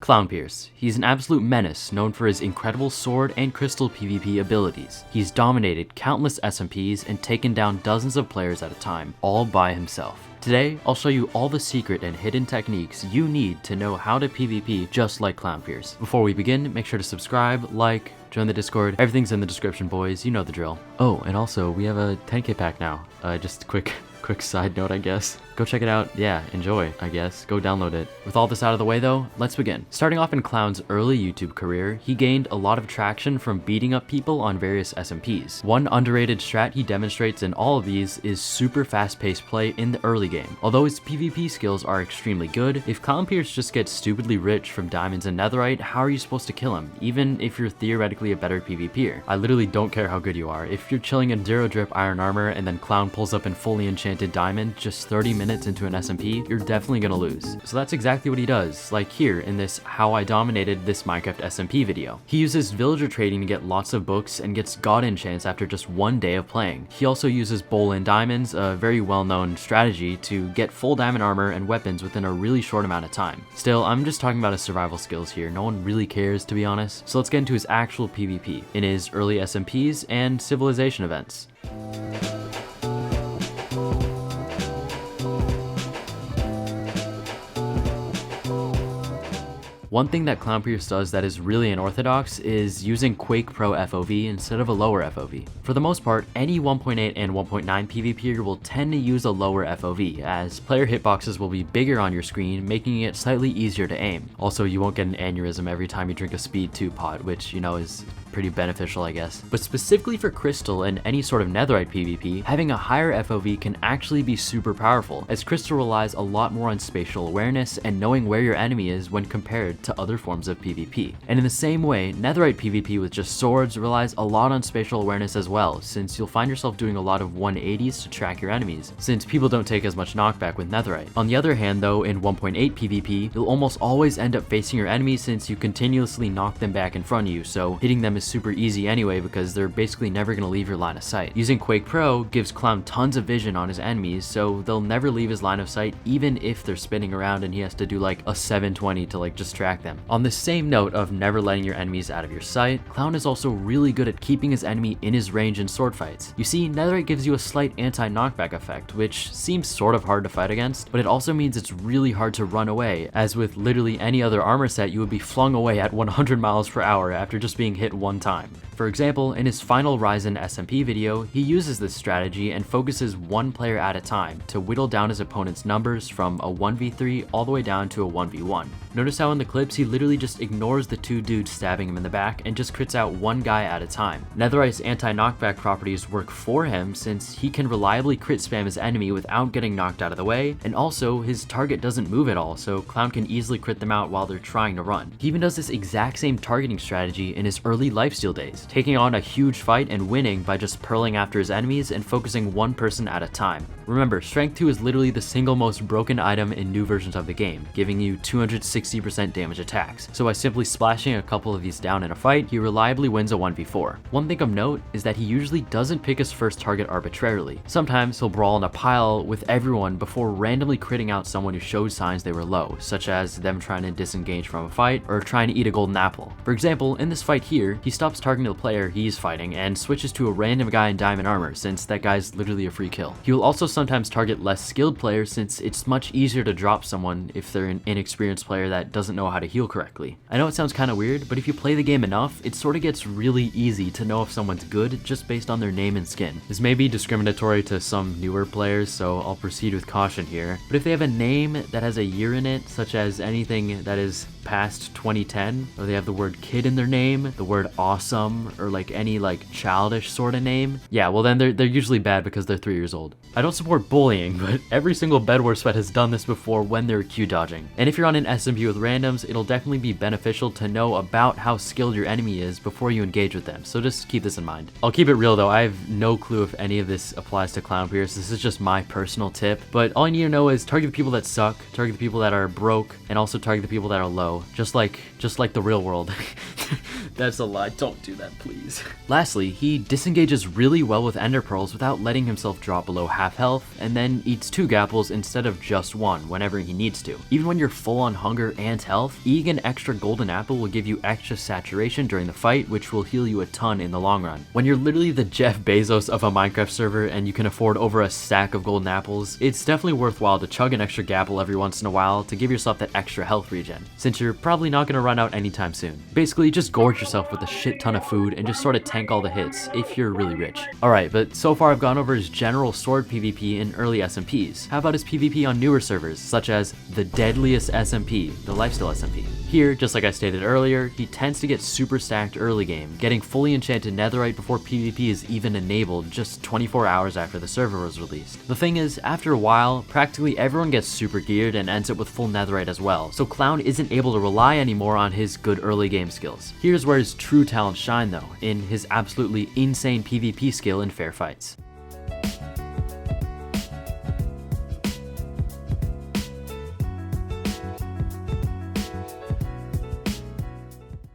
ClownPierce. He's an absolute menace, known for his incredible sword and crystal PvP abilities. He's dominated countless SMPs and taken down dozens of players at a time, all by himself. Today, I'll show you all the secret and hidden techniques you need to know how to PvP just like ClownPierce. Before we begin, make sure to subscribe, like, join the Discord. Everything's in the description, boys. You know the drill. Oh, and also, we have a 10k pack now. Just quick side note, I guess. Go check it out. Yeah, enjoy, I guess. Go download it. With all this out of the way though, let's begin. Starting off in Clown's early YouTube career, he gained a lot of traction from beating up people on various SMPs. One underrated strat he demonstrates in all of these is super fast-paced play in the early game. Although his PvP skills are extremely good, if ClownPierce just gets stupidly rich from diamonds and netherite, how are you supposed to kill him, even if you're theoretically a better PvPer? I literally don't care how good you are. If you're chilling in 0 drip iron armor and then Clown pulls up in fully enchanted diamond just 30 minutes into an SMP, you're definitely gonna lose. So that's exactly what he does, like here in this How I Dominated This Minecraft SMP video. He uses villager trading to get lots of books and gets god enchants after just one day of playing. He also uses bowl and diamonds, a very well-known strategy to get full diamond armor and weapons within a really short amount of time. Still, I'm just talking about his survival skills here. No one really cares, to be honest. So let's get into his actual PvP in his early SMPs and civilization events. One thing that ClownPierce does that is really unorthodox is using Quake Pro FOV instead of a lower FOV. For the most part, any 1.8 and 1.9 PvPer will tend to use a lower FOV, as player hitboxes will be bigger on your screen, making it slightly easier to aim. Also, you won't get an aneurysm every time you drink a Speed 2 pot, which, you know, is pretty beneficial, I guess. But specifically for Crystal and any sort of netherite PvP, having a higher FOV can actually be super powerful, as Crystal relies a lot more on spatial awareness and knowing where your enemy is when compared to other forms of PvP. And in the same way, netherite PvP with just swords relies a lot on spatial awareness as well, since you'll find yourself doing a lot of 180s to track your enemies, since people don't take as much knockback with netherite. On the other hand though, in 1.8 PvP, you'll almost always end up facing your enemies since you continuously knock them back in front of you, so hitting them is super easy anyway because they're basically never going to leave your line of sight. Using Quake Pro gives Clown tons of vision on his enemies, so they'll never leave his line of sight even if they're spinning around and he has to do like a 720 to like just track them. On the same note of never letting your enemies out of your sight, Clown is also really good at keeping his enemy in his range in sword fights. You see, netherite gives you a slight anti-knockback effect, which seems sort of hard to fight against, but it also means it's really hard to run away, as with literally any other armor set you would be flung away at 100 miles per hour after just being hit one time. For example, in his final Ryzen SMP video, he uses this strategy and focuses one player at a time to whittle down his opponent's numbers from a 1v3 all the way down to a 1v1. Notice how in the clips he literally just ignores the two dudes stabbing him in the back and just crits out one guy at a time. Netherite's anti-knockback properties work for him since he can reliably crit spam his enemy without getting knocked out of the way, and also his target doesn't move at all, so Clown can easily crit them out while they're trying to run. He even does this exact same targeting strategy in his early lifesteal days, taking on a huge fight and winning by just pearling after his enemies and focusing one person at a time. Remember, Strength 2 is literally the single most broken item in new versions of the game, giving you 260% damage attacks. So by simply splashing a couple of these down in a fight, he reliably wins a 1v4. One thing of note is that he usually doesn't pick his first target arbitrarily. Sometimes he'll brawl in a pile with everyone before randomly critting out someone who showed signs they were low, such as them trying to disengage from a fight or trying to eat a golden apple. For example, in this fight here, he stops targeting the player he's fighting and switches to a random guy in diamond armor since that guy's literally a free kill. He will also sometimes target less skilled players since it's much easier to drop someone if they're an inexperienced player that doesn't know how to heal correctly. I know it sounds kind of weird, but if you play the game enough, it sort of gets really easy to know if someone's good just based on their name and skin. This may be discriminatory to some newer players, so I'll proceed with caution here, but if they have a name that has a year in it, such as anything that is past 2010, or they have the word kid in their name, the word awesome, or like any like childish sort of name, yeah, well then they're usually bad because they're 3 years old. I don't support bullying, but every single Bedwars sweat has done this before when they're Q dodging. And if you're on an SMP with randoms, it'll definitely be beneficial to know about how skilled your enemy is before you engage with them, so just keep this in mind. I'll keep it real though, I have no clue if any of this applies to ClownPierce. This is just my personal tip, but all you need to know is target the people that suck, target the people that are broke, and also target the people that are low, just like the real world. That's a lie, don't do that please. Lastly, he disengages really well with ender pearls without letting himself drop below half health, health, and then eats 2 gapples instead of just 1 whenever he needs to. Even when you're full on hunger and health, eating an extra golden apple will give you extra saturation during the fight, which will heal you a ton in the long run. When you're literally the Jeff Bezos of a Minecraft server and you can afford over a stack of golden apples, it's definitely worthwhile to chug an extra gapple every once in a while to give yourself that extra health regen, since you're probably not going to run out anytime soon. Basically, just gorge yourself with a shit ton of food and just sort of tank all the hits if you're really rich. Alright, but so far I've gone over his general sword PvP in early SMPs. How about his PvP on newer servers, such as the deadliest SMP, the Lifesteal SMP? Here, just like I stated earlier, he tends to get super stacked early game, getting fully enchanted netherite before PvP is even enabled just 24 hours after the server was released. The thing is, after a while, practically everyone gets super geared and ends up with full netherite as well, so Clown isn't able to rely anymore on his good early game skills. Here's where his true talents shine though, in his absolutely insane PvP skill in fair fights.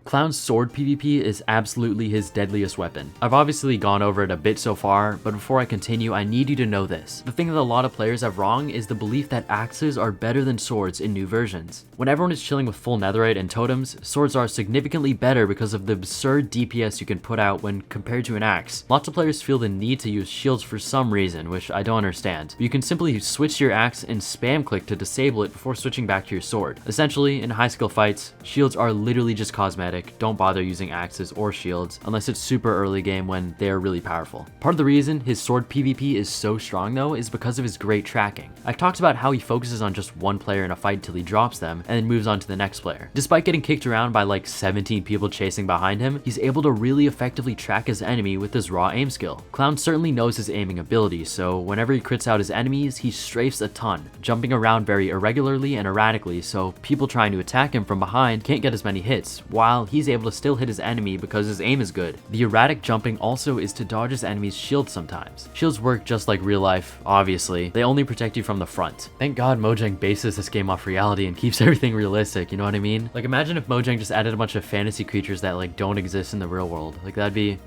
Clown's sword PvP is absolutely his deadliest weapon. I've obviously gone over it a bit so far, but before I continue, I need you to know this. The thing that a lot of players have wrong is the belief that axes are better than swords in new versions. When everyone is chilling with full netherite and totems, swords are significantly better because of the absurd DPS you can put out when compared to an axe. Lots of players feel the need to use shields for some reason, which I don't understand. You can simply switch your axe and spam click to disable it before switching back to your sword. Essentially, in high skill fights, shields are literally just cosmetic. Don't bother using axes or shields unless it's super early game when they are really powerful. Part of the reason his sword PvP is so strong though is because of his great tracking. I've talked about how he focuses on just one player in a fight till he drops them and then moves on to the next player. Despite getting kicked around by like 17 people chasing behind him, he's able to really effectively track his enemy with his raw aim skill. Clown certainly knows his aiming ability, so whenever he crits out his enemies, he strafes a ton, jumping around very irregularly and erratically, so people trying to attack him from behind can't get as many hits, while he's able to still hit his enemy because his aim is good. The erratic jumping also is to dodge his enemy's shields sometimes. Shields work just like real life, obviously. They only protect you from the front. Thank God Mojang bases this game off reality and keeps everything realistic, you know what I mean? Like imagine if Mojang just added a bunch of fantasy creatures that like don't exist in the real world. Like that'd be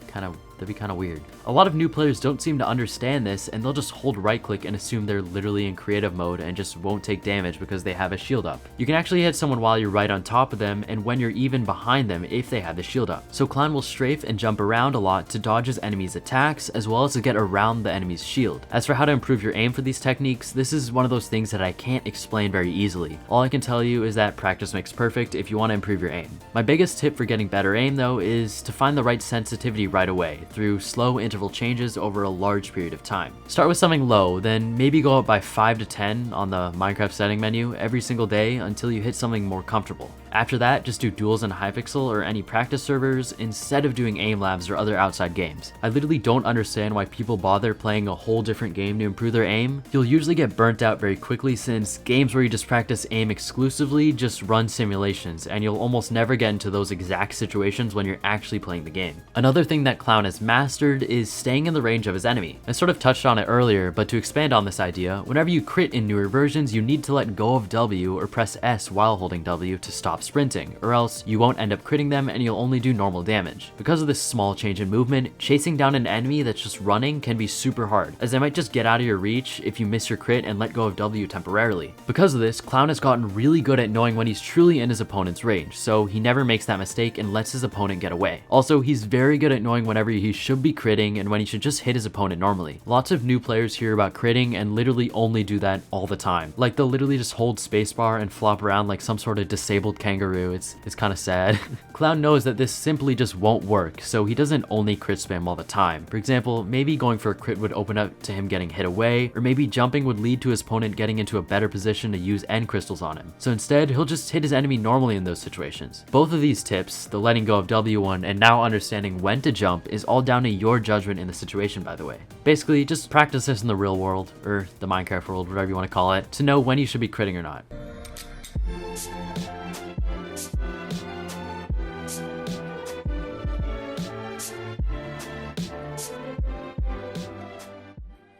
kind of weird. A lot of new players don't seem to understand this and they'll just hold right click and assume they're literally in creative mode and just won't take damage because they have a shield up. You can actually hit someone while you're right on top of them and when you're even behind them if they have the shield up. So Clown will strafe and jump around a lot to dodge his enemy's attacks as well as to get around the enemy's shield. As for how to improve your aim for these techniques, this is one of those things that I can't explain very easily. All I can tell you is that practice makes perfect if you want to improve your aim. My biggest tip for getting better aim though is to find the right sensitivity right away through slow interval changes over a large period of time. Start with something low, then maybe go up by 5 to 10 on the Minecraft setting menu every single day until you hit something more comfortable. After that, just do duels in Hypixel or any practice servers instead of doing aim labs or other outside games. I literally don't understand why people bother playing a whole different game to improve their aim. You'll usually get burnt out very quickly since games where you just practice aim exclusively just run simulations and you'll almost never get into those exact situations when you're actually playing the game. Another thing that Clown has mastered is staying in the range of his enemy. I sort of touched on it earlier, but to expand on this idea, whenever you crit in newer versions, you need to let go of W or press S while holding W to stop sprinting, or else you won't end up critting them and you'll only do normal damage. Because of this small change in movement, chasing down an enemy that's just running can be super hard, as they might just get out of your reach if you miss your crit and let go of W temporarily. Because of this, Clown has gotten really good at knowing when he's truly in his opponent's range, so he never makes that mistake and lets his opponent get away. Also, he's very good at knowing whenever he should be critting and when he should just hit his opponent normally. Lots of new players hear about critting and literally only do that all the time. Like they'll literally just hold spacebar and flop around like some sort of disabled kangaroo. It's kind of sad. Clown knows that this simply just won't work, so he doesn't only crit spam all the time. For example, maybe going for a crit would open up to him getting hit away, or maybe jumping would lead to his opponent getting into a better position to use end crystals on him. So instead, he'll just hit his enemy normally in those situations. Both of these tips, the letting go of W1 and now understanding when to jump, is all down to your judgment in the situation, by the way. Basically, just practice this in the real world, or the Minecraft world, whatever you want to call it, to know when you should be critting or not.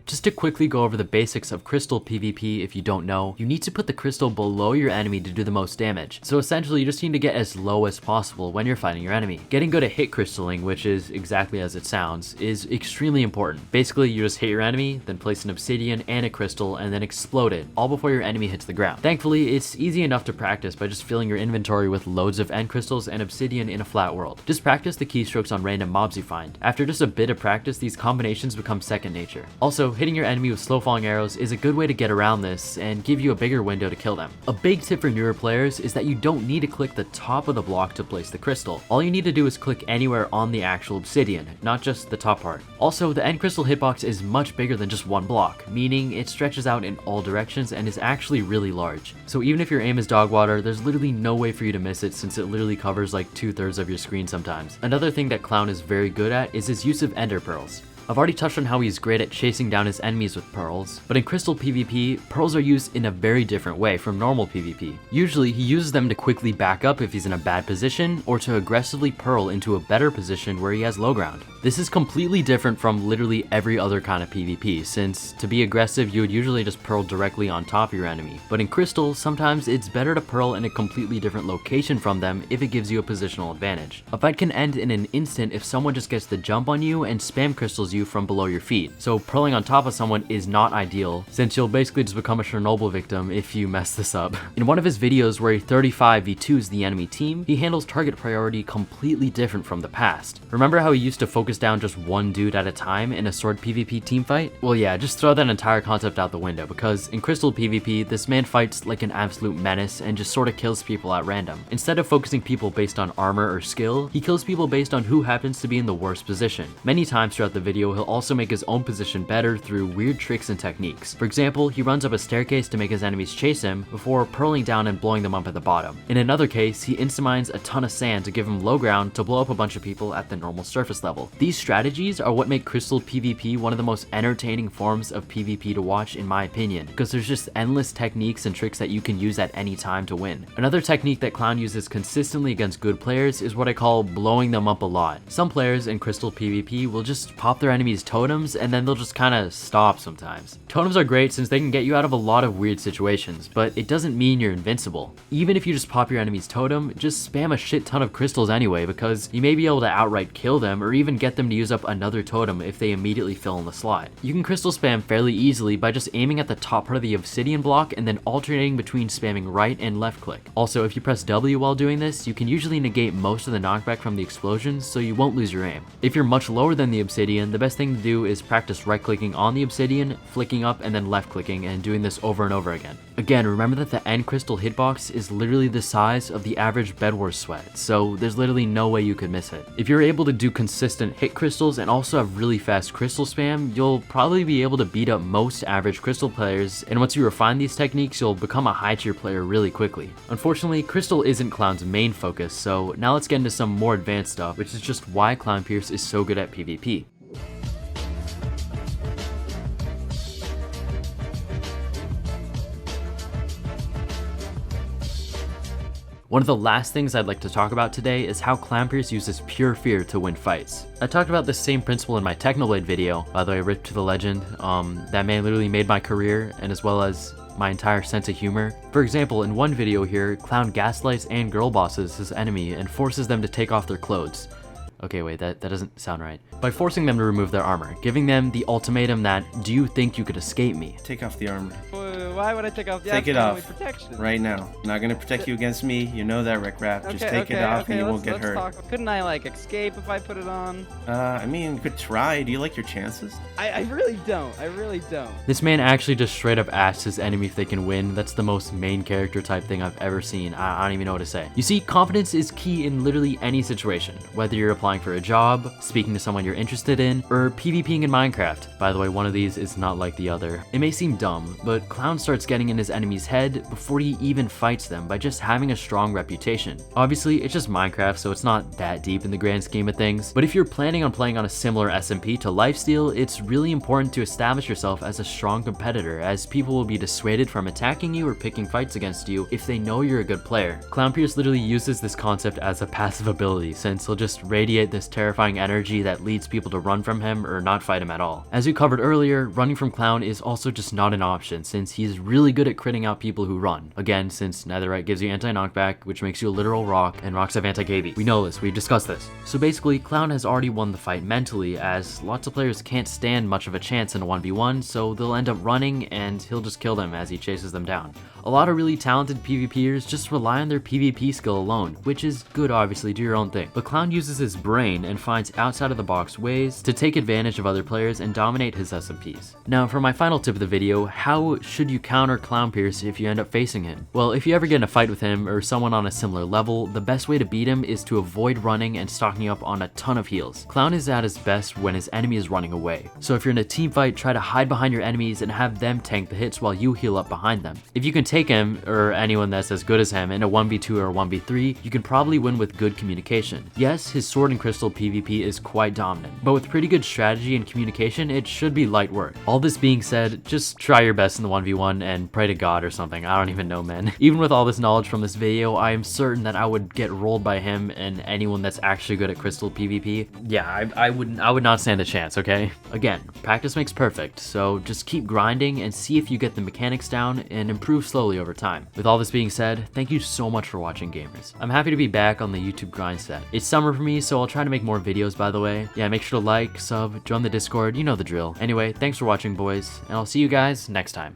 Just Just to quickly go over the basics of crystal PvP, if you don't know, you need to put the crystal below your enemy to do the most damage. So essentially you just need to get as low as possible when you're fighting your enemy. Getting good at hit crystaling, which is exactly as it sounds, is extremely important. Basically you just hit your enemy, then place an obsidian and a crystal, and then explode it, all before your enemy hits the ground. Thankfully, it's easy enough to practice by just filling your inventory with loads of end crystals and obsidian in a flat world. Just practice the keystrokes on random mobs you find. After just a bit of practice, these combinations become second nature. Also, hitting your enemy with slow falling arrows is a good way to get around this and give you a bigger window to kill them. A big tip for newer players is that you don't need to click the top of the block to place the crystal. All you need to do is click anywhere on the actual obsidian, not just the top part. Also, the end crystal hitbox is much bigger than just one block, meaning it stretches out in all directions and is actually really large. So even if your aim is dog water, there's literally no way for you to miss it since it literally covers like 2/3 of your screen sometimes. Another thing that Clown is very good at is his use of ender pearls. I've already touched on how he's great at chasing down his enemies with pearls, but in crystal PvP, pearls are used in a very different way from normal PvP. Usually he uses them to quickly back up if he's in a bad position, or to aggressively pearl into a better position where he has low ground. This is completely different from literally every other kind of PvP, since to be aggressive you would usually just pearl directly on top of your enemy, but in crystal sometimes it's better to pearl in a completely different location from them if it gives you a positional advantage. A fight can end in an instant if someone just gets the jump on you and spam crystals you from below your feet, so pearling on top of someone is not ideal since you'll basically just become a Chernobyl victim if you mess this up. In one of his videos where he 35v2s the enemy team, he handles target priority completely different from the past. Remember how he used to focus down just one dude at a time in a sword PvP teamfight? Well yeah, just throw that entire concept out the window, because in crystal PvP this man fights like an absolute menace and just sort of kills people at random. Instead of focusing people based on armor or skill, he kills people based on who happens to be in the worst position. Many times throughout the video he'll also make his own position better through weird tricks and techniques. For example, he runs up a staircase to make his enemies chase him before pearling down and blowing them up at the bottom. In another case, he insta-mines a ton of sand to give him low ground to blow up a bunch of people at the normal surface level. These strategies are what make crystal PvP one of the most entertaining forms of PvP to watch in my opinion, because there's just endless techniques and tricks that you can use at any time to win. Another technique that Clown uses consistently against good players is what I call blowing them up a lot. Some players in crystal PvP will just pop their enemies' totems and then they'll just kind of stop sometimes. Totems are great since they can get you out of a lot of weird situations, but it doesn't mean you're invincible. Even if you just pop your enemy's totem, just spam a shit ton of crystals anyway, because you may be able to outright kill them or even get them to use up another totem if they immediately fill in the slot. You can crystal spam fairly easily by just aiming at the top part of the obsidian block and then alternating between spamming right and left click. Also, if you press W while doing this, you can usually negate most of the knockback from the explosions, so you won't lose your aim. If you're much lower than the obsidian, the best thing to do is practice right clicking on the obsidian, flicking up, and then left clicking, and doing this over and over again. Again, remember that the end crystal hitbox is literally the size of the average Bed Wars sweat, so there's literally no way you could miss it. If you're able to do consistent hit crystals and also have really fast crystal spam, you'll probably be able to beat up most average crystal players, and once you refine these techniques, you'll become a high tier player really quickly. Unfortunately, crystal isn't Clown's main focus, so now let's get into some more advanced stuff, which is just why ClownPierce is so good at PvP. One of the last things I'd like to talk about today is how ClownPierce uses pure fear to win fights. I talked about this same principle in my Technoblade video, by the way, rip to the legend. That man literally made my career, and as well as my entire sense of humor. For example, in one video here, Clown gaslights and girl bosses his enemy and forces them to take off their clothes. Okay, wait, that doesn't sound right. By forcing them to remove their armor, giving them the ultimatum that, do you think you could escape me? Take off the armor. Why would I take off the Take it off. Protection? Right now. I'm not gonna protect you against me. You know that, Rick Rapp. Just take it off and you won't get hurt. Talk. Couldn't I like escape if I put it on? I mean, you could try. Do you like your chances? I really don't. I really don't. This man actually just straight up asks his enemy if they can win. That's the most main character type thing I've ever seen. I don't even know what to say. You see, confidence is key in literally any situation, whether you're applying for a job, speaking to someone you're interested in, or PvPing in Minecraft. By the way, one of these is not like the other. It may seem dumb, but Clown's starts getting in his enemy's head before he even fights them by just having a strong reputation. Obviously, it's just Minecraft, so it's not that deep in the grand scheme of things, but if you're planning on playing on a similar SMP to Lifesteal, it's really important to establish yourself as a strong competitor, as people will be dissuaded from attacking you or picking fights against you if they know you're a good player. ClownPierce literally uses this concept as a passive ability, since he'll just radiate this terrifying energy that leads people to run from him or not fight him at all. As we covered earlier, running from Clown is also just not an option, since he's really good at critting out people who run. Again, since Netherite gives you anti-knockback, which makes you a literal rock, and rocks have anti-KB. We know this, we've discussed this. So basically, Clown has already won the fight mentally, as lots of players can't stand much of a chance in a 1v1, so they'll end up running and he'll just kill them as he chases them down. A lot of really talented PvPers just rely on their PvP skill alone, which is good obviously, do your own thing. But Clown uses his brain and finds outside of the box ways to take advantage of other players and dominate his SMPs. Now for my final tip of the video, how should you counter ClownPierce if you end up facing him? Well, if you ever get in a fight with him or someone on a similar level, the best way to beat him is to avoid running and stocking up on a ton of heals. Clown is at his best when his enemy is running away. So if you're in a team fight, try to hide behind your enemies and have them tank the hits while you heal up behind them. If you can take him, or anyone that's as good as him, in a 1v2 or 1v3, you can probably win with good communication. Yes, his sword and crystal PvP is quite dominant, but with pretty good strategy and communication, it should be light work. All this being said, just try your best in the 1v1 and pray to God or something, I don't even know, man. Even with all this knowledge from this video, I am certain that I would get rolled by him and anyone that's actually good at crystal PvP. Yeah, I would not stand a chance, okay? Again, practice makes perfect, so just keep grinding and see if you get the mechanics down and improve slowly over time. With all this being said, thank you so much for watching, gamers. I'm happy to be back on the YouTube grind set. It's summer for me, so I'll try to make more videos, by the way. Yeah, make sure to like, sub, join the Discord, you know the drill. Anyway, thanks for watching, boys, and I'll see you guys next time.